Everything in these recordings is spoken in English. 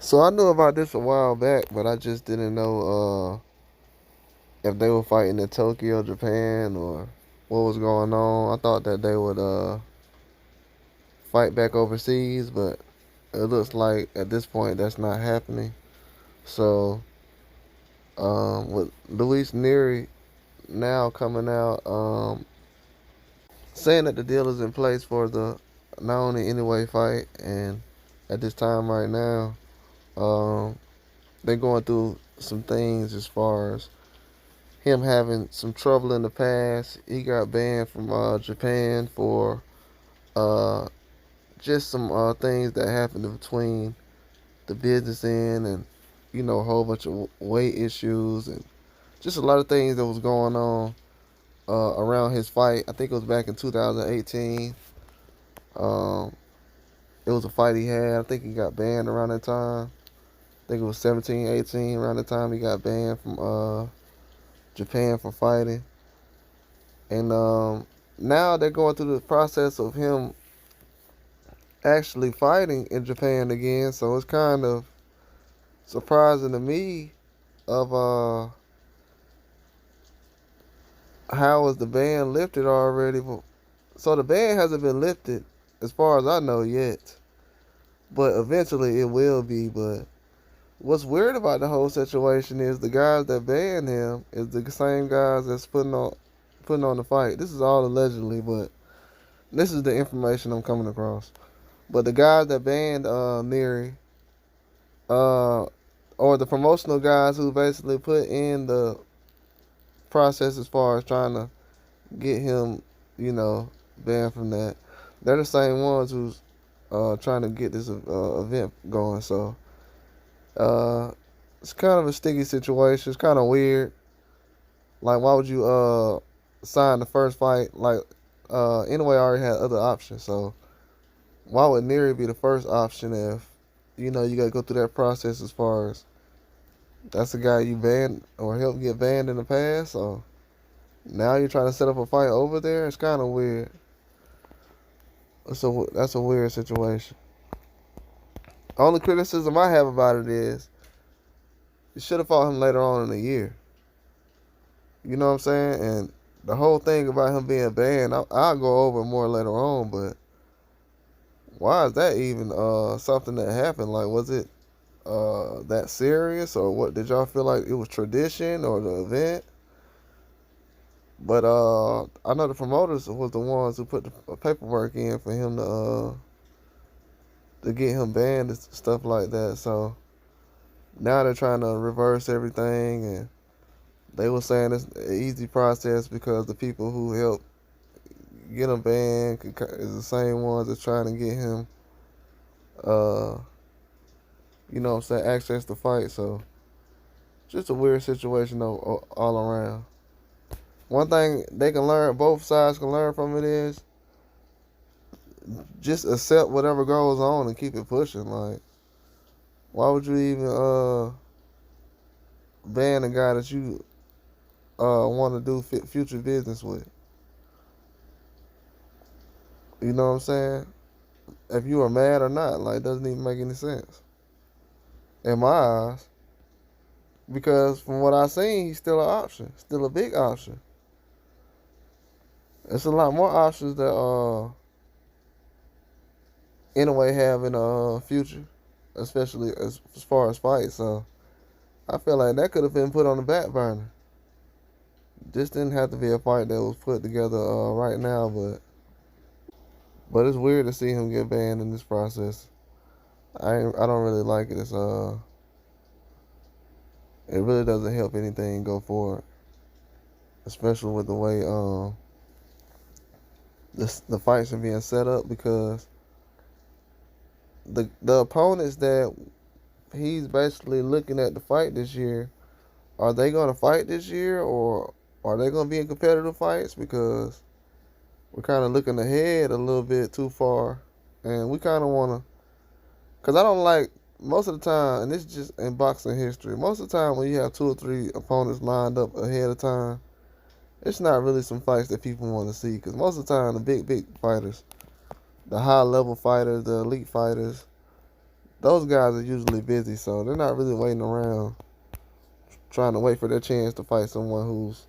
So I knew about this a while back, but I just didn't know if they were fighting in Tokyo, Japan, or what was going on. I thought that they would fight back overseas, but it looks like at this point that's not happening. So with Luis Nery now coming out saying that the deal is in place for the Naomi Inoue fight, and at this time right now, um, they're going through some things as far as him having some trouble in the past. He got banned from Japan for uh, just some things that happened between the business end and a whole bunch of weight issues and just a lot of things that was going on around his fight. I think it was back in 2018. Um, it was a fight he had. I think he got banned around that time. I think it was 17, 18 around the time he got banned from Japan for fighting. And now they're going through the process of him actually fighting in Japan again. So it's kind of surprising to me of how was the ban lifted already. So the ban hasn't been lifted as far as I know yet, but eventually it will be. But what's weird about the whole situation is the guys that banned him is the same guys that's putting on the fight. This is all allegedly, but this is the information I'm coming across. But the guys that banned Nery, uh, or the promotional guys who basically put in the process as far as trying to get him, banned from that, they're the same ones who's trying to get this event going. So it's kind of a sticky situation. It's kind of weird. Like, why would you sign the first fight? Like, anyway, I already had other options. So why would Nery be the first option if you got to go through that process as far as that's the guy you banned or helped get banned in the past? So now you're trying to set up a fight over there. It's kind of weird. So that's a weird situation. Only criticism I have about it is you should have fought him later on in the year. You know what I'm saying? And the whole thing about him being banned, I'll go over more later on, but why is that even something that happened? Like, was it that serious, or what? Did y'all feel like it was tradition or the event? But I know the promoters was the ones who put the paperwork in for him to get him banned and stuff like that. So now they're trying to reverse everything, and they were saying it's an easy process because the people who helped get him banned is the same ones that's trying to get him, uh, what I'm saying, access to fight. So just a weird situation though, all around. One thing they can learn, both sides can learn from it is just accept whatever goes on and keep it pushing. Like, why would you even ban a guy that you want to do future business with? You know what I'm saying? If you are mad or not, like, it doesn't even make any sense in my eyes. Because from what I seen, he's still an option, still a big option. It's a lot more options that Inoue have in the future, especially as far as fights. So I feel like that could have been put on the back burner. This didn't have to be a fight that was put together right now, but it's weird to see him get banned in this process. I don't really like it. It really doesn't help anything go forward, especially with the way the fights are being set up, because the opponents that he's basically looking at to fight this year, are they going to fight this year, or are they going to be in competitive fights? Because we're kind of looking ahead a little bit too far, and we kind of want to. Because I don't like, most of the time, and this is just in boxing history, most of the time when you have two or three opponents lined up ahead of time, it's not really some fights that people want to see. Because most of the time, the big fighters, the high level fighters, the elite fighters, those guys are usually busy, so they're not really waiting around trying to wait for their chance to fight someone who's,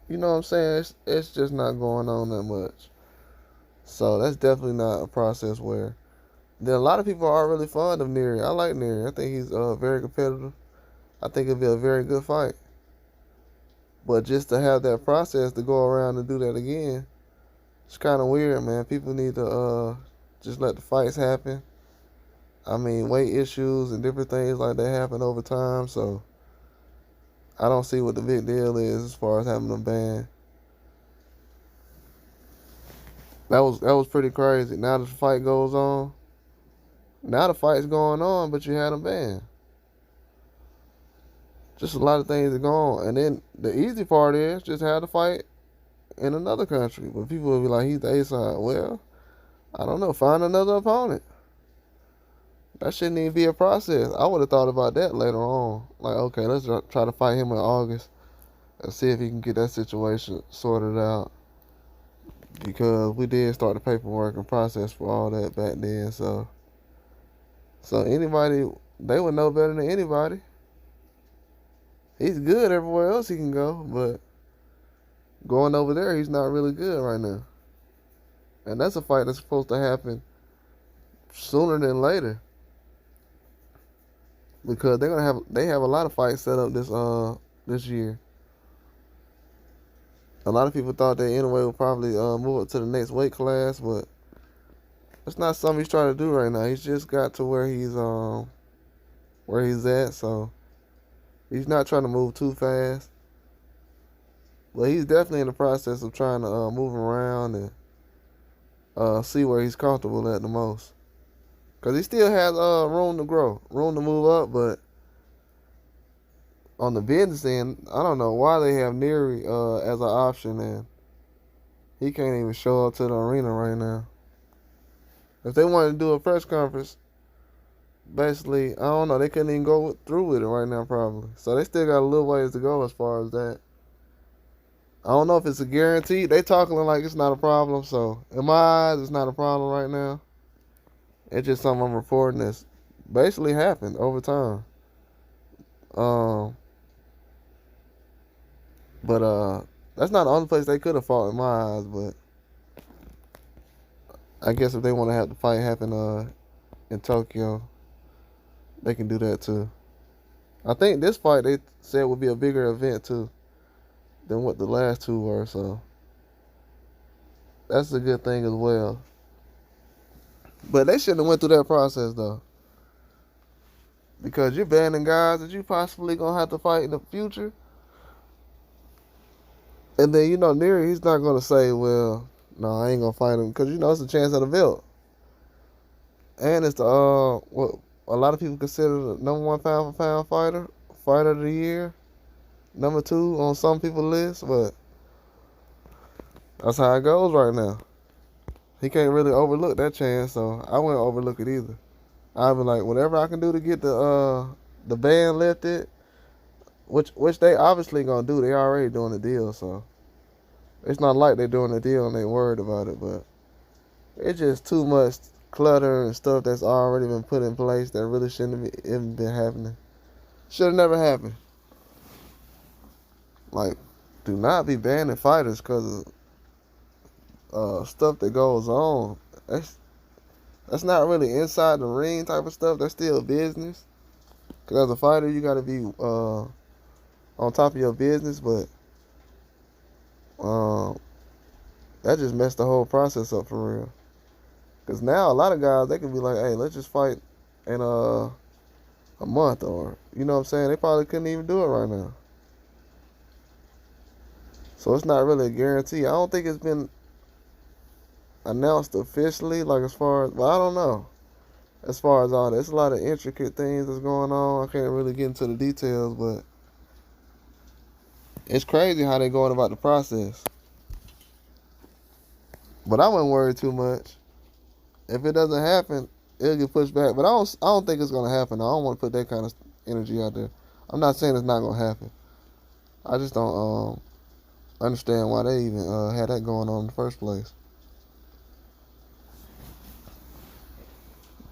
you know what I'm saying? It's just not going on that much. So that's definitely not a process where. Then a lot of people are really fond of Nery. I like Nery. I think he's very competitive. I think it'd be a very good fight. But just to have that process to go around and do that again, it's kind of weird, man. People need to just let the fights happen. I mean, weight issues and different things like that happen over time, so I don't see what the big deal is as far as having a ban. That was pretty crazy. Now the fight goes on. Now the fight's going on, but you had a ban. Just a lot of things that go on. And then the easy part is just have the fight in another country. But people will be like, he's the A side. Well, I don't know. Find another opponent. That shouldn't even be a process. I would have thought about that later on. Like, okay, let's try to fight him in August and see if he can get that situation sorted out. Because we did start the paperwork and process for all that back then. So anybody, they would know better than anybody. He's good everywhere else he can go, but going over there, he's not really good right now. And that's a fight that's supposed to happen sooner than later. Because they have a lot of fights set up this year. A lot of people thought that Inoue would probably move up to the next weight class, but that's not something he's trying to do right now. He's just got to where he's at, so he's not trying to move too fast. But he's definitely in the process of trying to move around and see where he's comfortable at the most. Because he still has room to grow, room to move up, but on the business end, I don't know why they have Nery as an option, and he can't even show up to the arena right now. If they wanted to do a press conference, basically, I don't know, they couldn't even go through with it right now probably. So they still got a little ways to go as far as that. I don't know if it's a guarantee. They talking like it's not a problem, so in my eyes, it's not a problem right now. It's just something I'm reporting that's basically happened over time. But that's not the only place they could have fought in my eyes. But I guess if they want to have the fight happen in Tokyo, they can do that too. I think this fight they said would be a bigger event too than what the last two were. So that's a good thing as well. But they shouldn't have went through that process though. Because you're banning guys that you possibly gonna have to fight in the future. And then, Nery, he's not gonna say, well, no, I ain't gonna fight him. Because, it's a chance at a belt. And it's what a lot of people consider the number one pound for pound fighter of the year. Number two on some people's list, but that's how it goes right now. He can't really overlook that chance, so I wouldn't overlook it either. I'd be like, whatever I can do to get the ban lifted, which they obviously gonna do. They already doing the deal, so it's not like they're doing the deal and they worried about it, but it's just too much clutter and stuff that's already been put in place that really shouldn't have even been happening. Should have never happened. Like, do not be banning fighters because of stuff that goes on. That's not really inside the ring type of stuff. That's still business. Because as a fighter, you got to be on top of your business, but that just messed the whole process up for real. Because now a lot of guys, they can be like, hey, let's just fight in a month, or, you know what I'm saying? They probably couldn't even do it right now. So it's not really a guarantee. I don't think it's been announced officially, like as far as, well, I don't know. As far as all that, it's a lot of intricate things that's going on. I can't really get into the details, but it's crazy how they're going about the process. But I wouldn't worry too much. If it doesn't happen, it'll get pushed back. But I don't think it's gonna happen. I don't want to put that kind of energy out there. I'm not saying it's not gonna happen. I just don't understand why they even had that going on in the first place.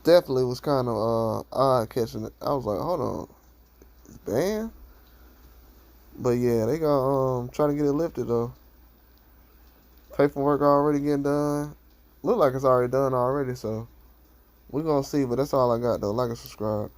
definitely was kind of odd catching it. I was like, hold on, ban? But yeah, they got trying to get it lifted though. Paperwork already getting done. Look like it's already done already, so we're gonna see. But that's all I got though. Like and subscribe.